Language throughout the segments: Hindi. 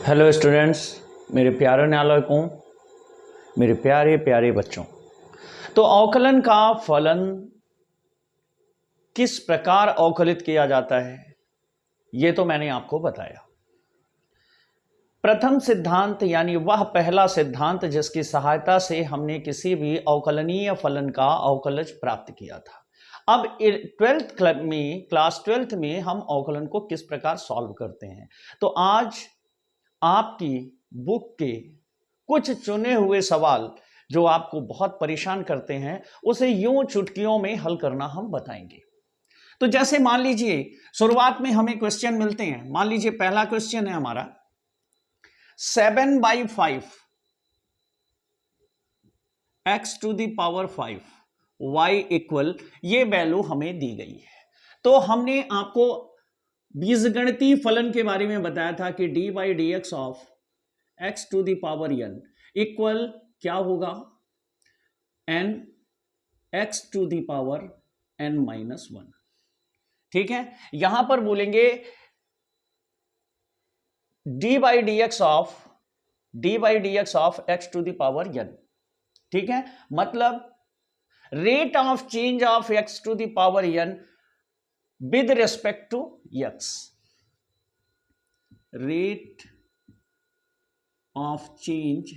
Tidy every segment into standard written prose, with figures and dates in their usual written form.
हेलो स्टूडेंट्स, मेरे प्यारे नालायकों, मेरे प्यारे प्यारे बच्चों। तो अवकलन का फलन किस प्रकार अवकलित किया जाता है, यह तो मैंने आपको बताया। प्रथम सिद्धांत यानी वह पहला सिद्धांत जिसकी सहायता से हमने किसी भी अवकलनीय फलन का अवकलज प्राप्त किया था। अब क्लास 12th में हम अवकलन को किस प्रकार सॉल्व करते हैं। तो आज आपकी बुक के कुछ चुने हुए सवाल जो आपको बहुत परेशान करते हैं, उसे यूं चुटकियों में हल करना हम बताएंगे। तो जैसे मान लीजिए शुरुआत में हमें क्वेश्चन मिलते हैं। मान लीजिए पहला क्वेश्चन है हमारा 7/5 x to the power 5 y equal, ये वैल्यू हमें दी गई है। तो हमने आपको बीजगणितीय फलन के बारे में बताया था कि dy/dx of x to the power n equal क्या होगा, n x to the power n-1। ठीक है, यहां पर बोलेंगे dy/dx of x to the power n। ठीक है, मतलब rate of change of x to the power n with respect to x। रेट of change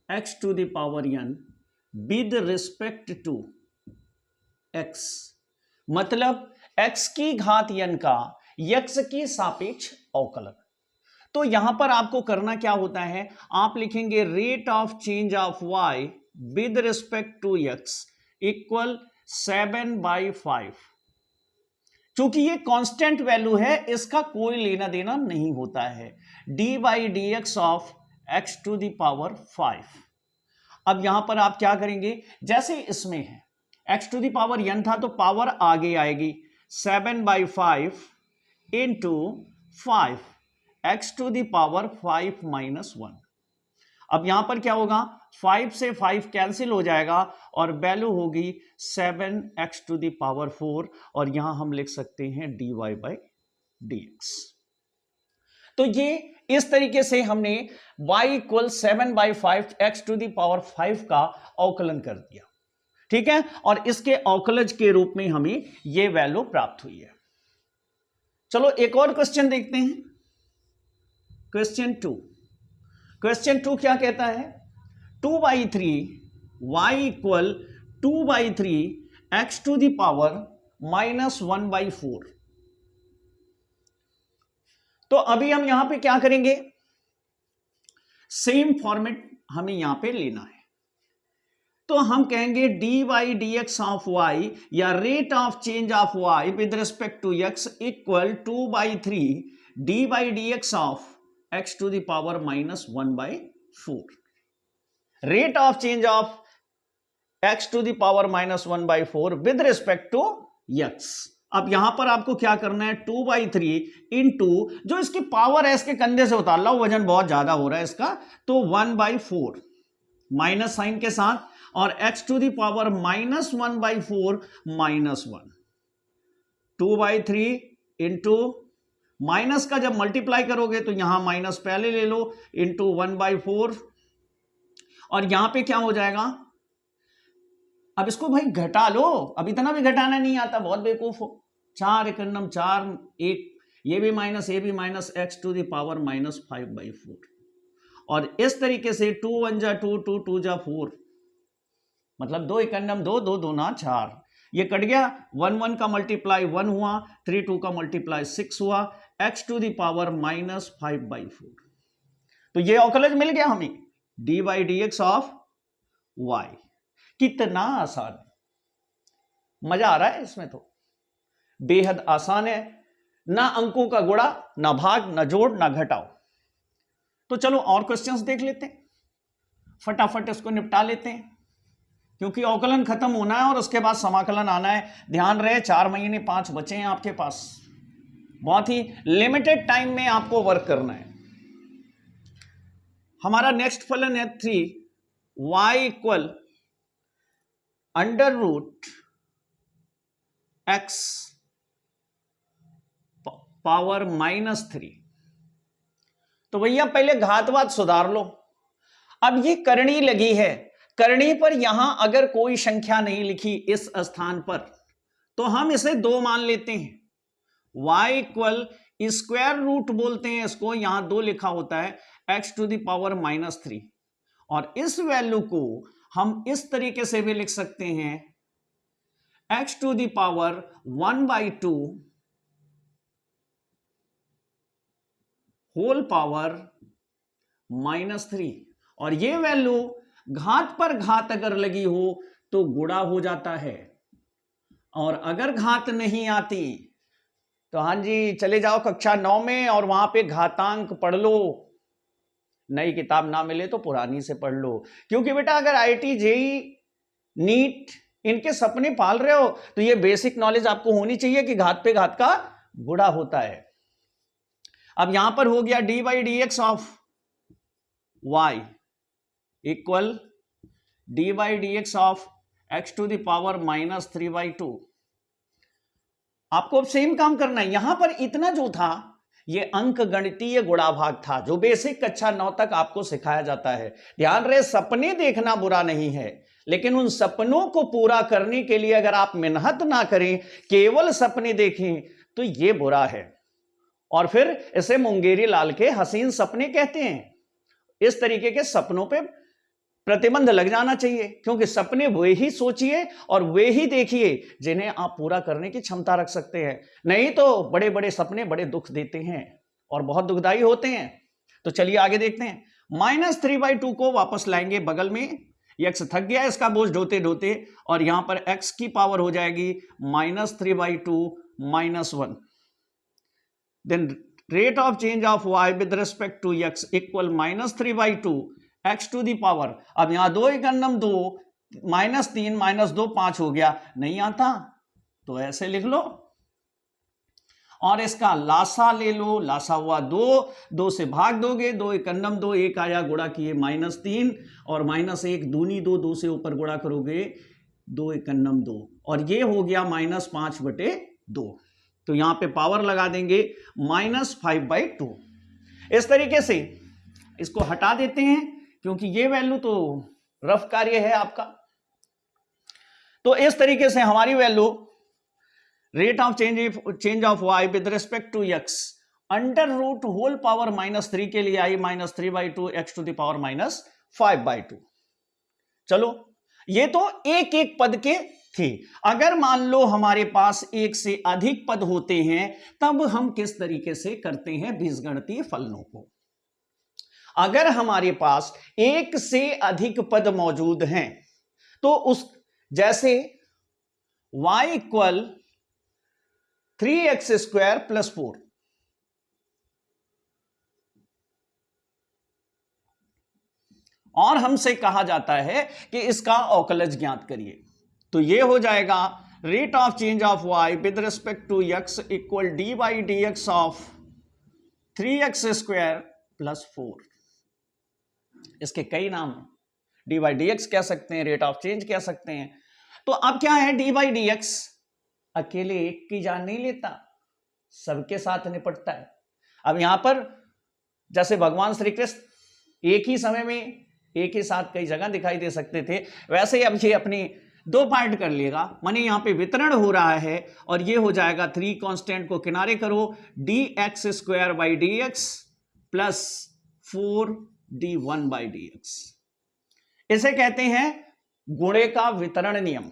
x to the power n with respect to x, मतलब x की घात n का x की सापेक्ष अवकलन। तो यहां पर आपको करना क्या होता है, आप लिखेंगे rate of change of y with respect to x equal 7/5। चूंकि ये कांस्टेंट वैल्यू है, इसका कोई लेना देना नहीं होता है। dy/dx of x to the power 5। अब यहां पर आप क्या करेंगे, जैसे इसमें है x to the power n था तो पावर आगे आएगी 7/5 into 5 x to the power 5-1। अब यहां पर क्या होगा, 5 से 5 कैंसिल हो जाएगा और वैल्यू होगी 7x to the power 4, और यहां हम लिख सकते हैं dy/dx। तो ये इस तरीके से हमने y equal 7/5 x to the power 5 का अवकलन कर दिया। ठीक है, और इसके अवकलज के रूप में हमें ये वैल्यू प्राप्त हुई है। चलो एक और क्वेश्चन देखते हैं। क्वेश्चन 2 क्या कहता है, 2/3 y equal 2/3 x to the power -1/4। तो अभी हम यहां पे क्या करेंगे, सेम फॉर्मेट हमें यहां पे लेना है। तो हम कहेंगे dy/dx ऑफ y या rate of change of y with respect to x equal 2/3 dy/dx of x to the power -1/4। Rate of change of x to the power -1/4 with respect to x। अब यहां पर आपको क्या करना है, 2/3 इंटू, जो इसकी पावर है इसके कंधे से उतार लो, वजन बहुत ज्यादा हो रहा है इसका, तो 1/4 माइनस साइन के साथ, और x to the power -1/4 -1। 2/3 into minus का जब मल्टीप्लाई करोगे तो यहां माइनस पहले ले लो, इंटू 1/4, और यहां पे क्या हो जाएगा, अब इसको भाई घटा लो, अब इतना भी घटाना नहीं आता, बहुत बेवकूफ हो। 4 एकन्नम 4, 1, ये भी माइनस ये भी minus, x to the power -5/4। और इस तरीके से 2 1 जा 2, 2 2 जा 4, मतलब 2 एकन्नम 2, 2 दूना 4, ये कट गया, 1 1 का मल्टीप्लाई 1 हुआ, 3 2 का मल्टीप्लाई 6 हुआ, x to the power -5/4। तो ये अवकलज मिल गया हमें, dy/dx ऑफ y। कितना आसान है, मजा आ रहा है इसमें, तो बेहद आसान है, ना अंकों का गुणा, ना भाग, ना जोड़, ना घटाओ। तो चलो और क्वेश्चंस देख लेते हैं, फटाफट इसको निपटा लेते हैं, क्योंकि अवकलन खत्म होना है और उसके बाद समाकलन आना है। ध्यान रहे 4 महीने 5 बचे हैं आपके पास, बहुत ही लिमिटेड टाइम में आपको वर्क करना है। हमारा नेक्स्ट फलन है 3 y इक्वल √x पावर -3। तो भैया पहले घातवाद सुधार लो। अब ये करनी लगी है, करनी पर यहां अगर कोई संख्या नहीं लिखी इस स्थान पर, तो हम इसे 2 मान लेते हैं। y इक्वल स्क्वायर रूट बोलते हैं इसको, यहां 2 लिखा होता है, x⁻³ और इस वैल्यू को हम इस तरीके से भी लिख सकते हैं x⁻1/2 होल पावर -3। और ये वैल्यू घात पर घात अगर लगी हो तो गुणा हो जाता है, और अगर घात नहीं आती तो हाँ जी चले जाओ कक्षा 9 में और वहां पे घातांक पढ़ लो। नई किताब ना मिले तो पुरानी से पढ़ लो, क्योंकि बेटा अगर IIT JEE नीट इनके सपने पाल रहे हो तो ये बेसिक नॉलेज आपको होनी चाहिए कि घात पे घात का गुणा होता है। अब यहां पर हो गया d/dx of y equal d/dx of x⁻³ आपको अब सेम काम करना है। यहां पर इतना जो था ये अंक गणितीय गुणा भाग था जो बेसिक कक्षा 9 तक आपको सिखाया जाता है। ध्यान रहे, सपने देखना बुरा नहीं है, लेकिन उन सपनों को पूरा करने के लिए अगर आप मेहनत ना करें, केवल सपने देखें, तो ये बुरा है। और फिर इसे मुंगेरी लाल के हसीन सपने कहते हैं। इस तरीके के सपनों पे प्रतिबंध लग जाना चाहिए, क्योंकि सपने वे ही सोचिए और वे ही देखिए जिन्हें आप पूरा करने की क्षमता रख सकते हैं। नहीं तो बड़े बड़े सपने बड़े दुख देते हैं और बहुत दुखदाई होते हैं। तो चलिए आगे देखते हैं। -3/2 को वापस लाएंगे बगल में, x थक गया इसका बोझ ढोते ढोते, और यहां पर x की पावर हो जाएगी -3/2 -1। Then rate of change of y with respect to x equal -3/2 x⁻। अब यहां 2 × 2 -3 -2 5 हो गया। नहीं आता तो ऐसे लिख लो और इसका लासा ले लो। लासा हुआ 2 से भाग दोगे, 2 × 2 1 आया, गुणा किए -3 और -1 दूनी 2 से ऊपर गुणा करोगे 2 × 2 और ये हो गया -5/2। तो यहां पे पावर लगा देंगे -5/2। इस तरीके से इसको हटा देते हैं क्योंकि ये वैल्यू तो रफ कार्य है आपका। तो इस तरीके से हमारी value rate of change of y with respect to x √, whole power -3 के लिए आई -3/2 x⁻⁻5/2। चलो ये तो एक एक पद के थे। अगर मान लो हमारे पास एक से अधिक पद होते हैं तब हम किस तरीके से करते हैं बीजगणितीय फलनों को। अगर हमारे पास एक से अधिक पद मौजूद हैं तो उस जैसे y इक्वल 3x² + 4, और हमसे कहा जाता है कि इसका अवकलज ज्ञात करिए, तो ये हो जाएगा rate of change of y with respect to x equal d/dx of 3x² + 4। इसके कई नाम, d/dx कह सकते हैं, रेट ऑफ चेंज कह सकते हैं। तो अब क्या है, d/dx अकेले एक की जान नहीं लेता, सबके साथ निपटता है। अब यहां पर जैसे भगवान श्री कृष्ण एक ही समय में एक ही साथ कई जगह दिखाई दे सकते थे, वैसे अब ये अपनी 2 पार्ट कर लेगा। माने यहां पे वितरण हो रहा है और ये हो जाएगा 3 कांस्टेंट को किनारे करो dx² + 4d1/dx। इसे कहते हैं गुणे का वितरण नियम।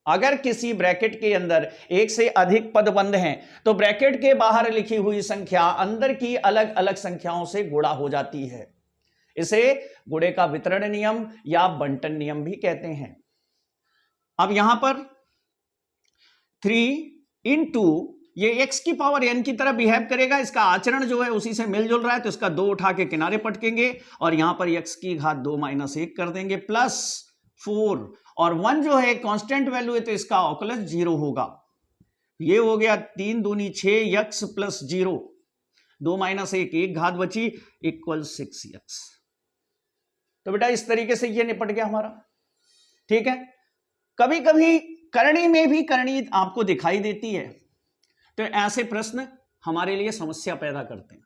अगर किसी ब्रैकेट के अंदर एक से अधिक पद बंद हैं तो ब्रैकेट के बाहर लिखी हुई संख्या अंदर की अलग अलग संख्याओं से गुणा हो जाती है। इसे गुणे का वितरण नियम या बंटन नियम भी कहते हैं। अब यहां पर 3 × ये x की पावर n की तरह बिहेव करेगा, इसका आचरण जो है उसी से मिलजुल रहा है, तो इसका 2 उठा के किनारे पटकेंगे और यहां पर x की घात 2 - 1 कर देंगे +4, और 1 जो है कांस्टेंट वैल्यू है तो इसका अवकलज 0 होगा। ये हो गया 3 दूनी 6 x + 0, 2 - 1 एक घात बची इक्वल 6x। तो बेटा इस तरीके से ये निपट गया हमारा। ठीक है, कभी कभी करणी में भी करणी आपको दिखाई देती है, तो ऐसे प्रश्न हमारे लिए समस्या पैदा करते हैं।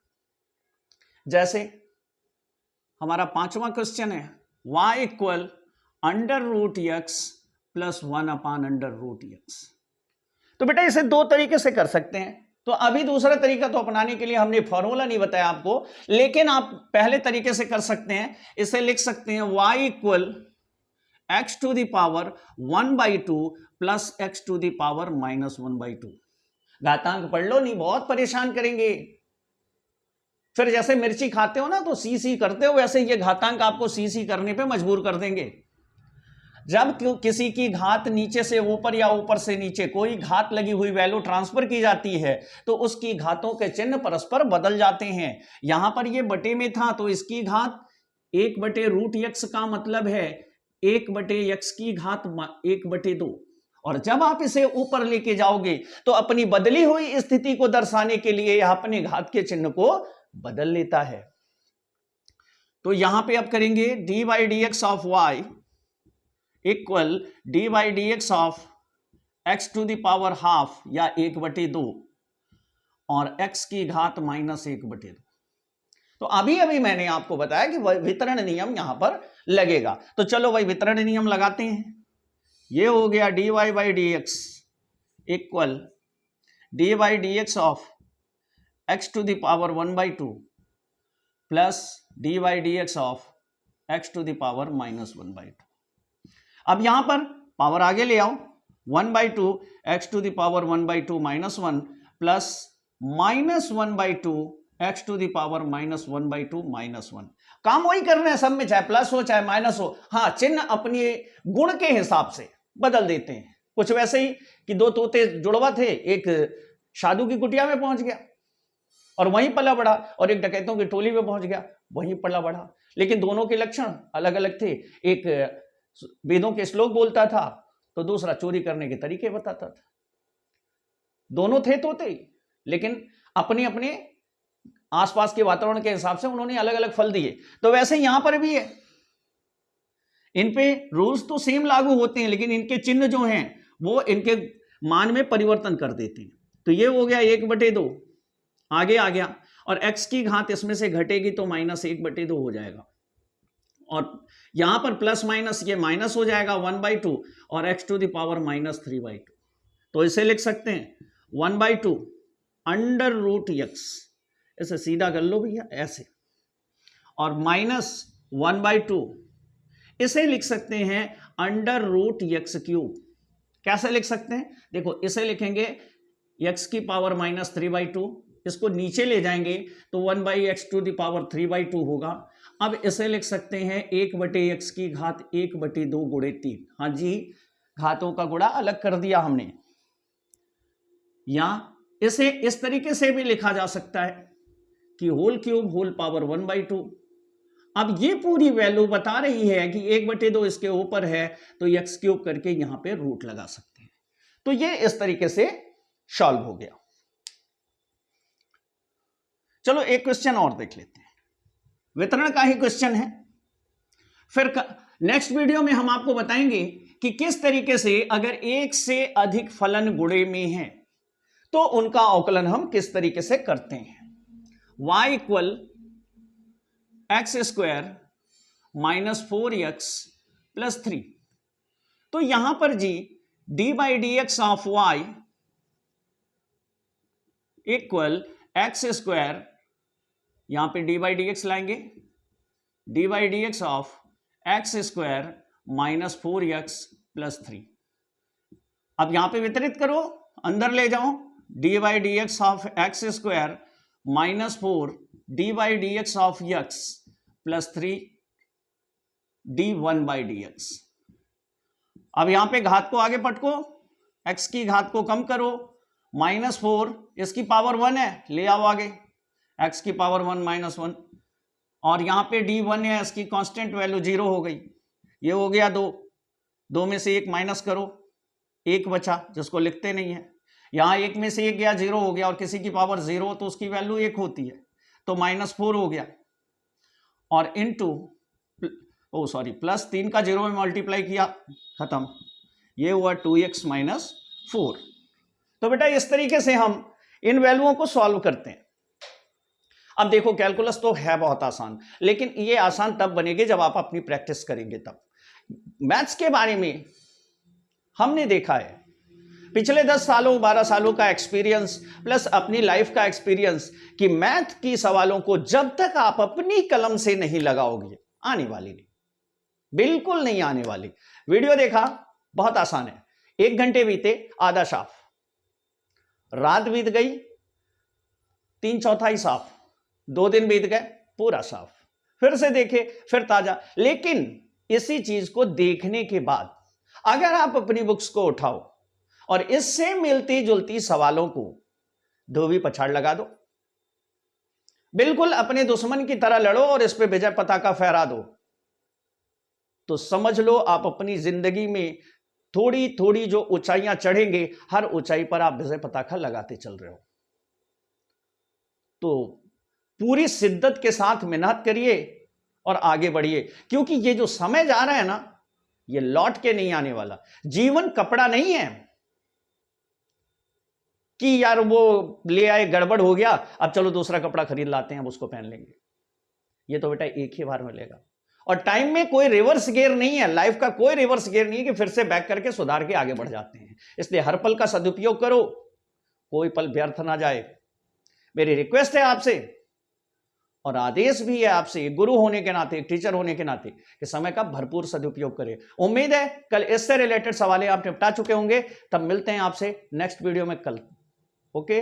जैसे हमारा 5वां क्वेश्चन है y equal under root x plus 1/√x। तो बेटा इसे दो तरीके से कर सकते हैं। तो अभी दूसरा तरीका तो अपनाने के लिए हमने फॉर्मूला नहीं बताया आपको, लेकिन आप पहले तरीके से कर सकते हैं। इसे लिख सकते हैं y equal x to the power 1/2 plus x to the power -1/2। घातांक पढ़ लो, नहीं बहुत परेशान करेंगे। फिर जैसे मिर्ची खाते हो ना तो सी करते हो, वैसे ये घातांक आपको सी करने पे मजबूर कर देंगे। जब किसी की घात नीचे से ऊपर या ऊपर से नीचे कोई घात लगी हुई वैल्यू ट्रांसफर की जाती है तो उसकी घातों के चिन्ह परस्पर बदल जाते हैं। यहां पर ये बटे में था तो इसकी घात 1/√x का मतलब है 1/x की घात 1/2। और जब आप इसे ऊपर लेके जाओगे तो अपनी बदली हुई स्थिति को दर्शाने के लिए यह अपने घात के चिन्ह को बदल लेता है। तो यहां पे आप करेंगे d/dx of y equal d/dx of x to the power half या 1/2 और x की घात -1/2। तो अभी अभी मैंने आपको बताया कि वितरण नियम यहां पर लगेगा। तो चलो भाई वितरण नियम लगाते हैं। ये हो गया dy/dx equal d/dx of x to the power 1/2 plus d/dx of x to the power -1/2। अब यहां पर पावर आगे ले आओ, 1/2 x to the power 1/2 -1 plus -1/2 x to the power -1/2 -1। काम वही करना है सब में, चाहे प्लस हो चाहे माइनस हो। हाँ, चिन्ह अपने गुण के हिसाब से बदल देते हैं। कुछ वैसे ही कि दो तोते जुड़वा थे, एक साधु की कुटिया में पहुंच गया और वहीं पला बढ़ा, और एक डकैतों की टोली में पहुंच गया वहीं पला बढ़ा, लेकिन दोनों के लक्षण अलग अलग थे। एक वेदों के श्लोक बोलता था तो दूसरा चोरी करने के तरीके बताता था। दोनों थे तोते, लेकिन अपने अपने आसपास के वातावरण के हिसाब से उन्होंने अलग अलग फल दिए। तो वैसे यहां पर भी है, इन पे रूल्स तो सेम लागू होते हैं, लेकिन इनके चिन्ह जो हैं वो इनके मान में परिवर्तन कर देते हैं। तो ये हो गया 1/2 आगे आ गया, और x की घात इसमें से घटेगी तो -1/2 हो जाएगा, और यहां पर प्लस माइनस ये माइनस हो जाएगा 1/2 और x टू द पावर -3/2। तो इसे लिख सकते हैं 1/2 अंडर√x, इसे सीधा कर लो भैया ऐसे, और -1/2 इसे लिख सकते हैं अंडर√x³। कैसे लिख सकते हैं? देखो इसे लिखेंगे x की पावर -3/2, इसको नीचे ले जाएंगे तो 1/x टू द पावर 3/2 होगा। अब इसे लिख सकते हैं 1/x की घात 1/2 गुणे 3। हाँ जी, घातों का गुणा अलग कर दिया हमने। या इसे इस तरीके से भी लिखा जा सकता है कि होल क्यूब होल पावर 1/2। अब ये पूरी वैल्यू बता रही है कि 1/2 इसके ऊपर है तो x³ करके यहां पे रूट लगा सकते हैं। तो ये इस तरीके से सॉल्व हो गया। चलो एक क्वेश्चन और देख लेते हैं, वितरण का ही क्वेश्चन है। फिर नेक्स्ट वीडियो में हम आपको बताएंगे कि किस तरीके से अगर एक से अधिक फलन गुणे में है तो उनका अवकलन हम किस तरीके से करते हैं। y equal x² -4x + 3। तो यहां पर जी d/dx of y equal x², यहां पे d/dx लाएंगे, d/dx ऑफ x² -4x + 3। अब यहां पे वितरित करो, अंदर ले जाओ, d/dx of x² -4 d/dx of x + 3 d1/dx। अब यहां पे घात को आगे पटको, x की घात को कम करो, -4 इसकी पावर 1 है, ले आओ आगे x की पावर 1 -1, और यहां पे d1 है, इसकी कांस्टेंट वैल्यू 0 हो गई। ये हो गया 2 में से 1 माइनस करो, 1 बचा जिसको लिखते नहीं है। यहां 1 में से 1 गया 0 हो गया, और किसी की पावर 0 तो उसकी वैल्यू 1 होती है, तो -4 हो गया, और इनटू +3 का 0 में मल्टीप्लाई किया, खत्म। ये हुआ 2x - 4। तो बेटा इस तरीके से हम इन वैल्यूओं को सॉल्व करते हैं। अब देखो कैलकुलस तो है बहुत आसान, लेकिन ये आसान तब बनेगी जब आप अपनी प्रैक्टिस करेंगे तब। मैथ्स के बारे में हमने देखा है, पिछले 10 सालों 12 सालों का एक्सपीरियंस प्लस अपनी लाइफ का एक्सपीरियंस, कि मैथ की सवालों को जब तक आप अपनी कलम से नहीं लगाओगे आने वाली नहीं, बिल्कुल नहीं आने वाली। वीडियो देखा, बहुत आसान है, 1 घंटे बीते आधा साफ, रात बीत गई 3/4 साफ, 2 दिन बीत गए पूरा साफ, फिर से देखे फिर ताजा। लेकिन इसी चीज को देखने के बाद अगर आप अपनी बुक्स को उठाओ और इससे मिलती जुलती सवालों को धोबी पछाड़ लगा दो, बिल्कुल अपने दुश्मन की तरह लड़ो और इस पे विजय पताका फहरा दो, तो समझ लो आप अपनी जिंदगी में थोड़ी थोड़ी जो ऊंचाइयां चढ़ेंगे, हर ऊंचाई पर आप विजय पताका लगाते चल रहे हो। तो पूरी शिद्दत के साथ मेहनत करिए और आगे बढ़िए, क्योंकि ये जो समय जा रहा है ना, ये लौट के नहीं आने वाला। जीवन कपड़ा नहीं है कि यार वो ले आए गड़बड़ हो गया, अब चलो दूसरा कपड़ा खरीद लाते हैं अब उसको पहन लेंगे। ये तो बेटा एक ही बार मिलेगा, और टाइम में कोई रिवर्स गियर नहीं है, लाइफ का कोई रिवर्स गियर नहीं है कि फिर से बैक करके सुधार के आगे बढ़ जाते हैं। इसलिए हर पल का सदुपयोग करो, कोई पल व्यर्थ ना जाए। मेरी रिक्वेस्ट है आपसे और आदेश भी है आपसे, गुरु होने के नाते, टीचर होने के नाते, कि समय का भरपूर सदुपयोग करें। उम्मीद है कल इससे रिलेटेड सवाल आप निपटा चुके होंगे। तब मिलते हैं आपसे नेक्स्ट वीडियो में कल। ओके।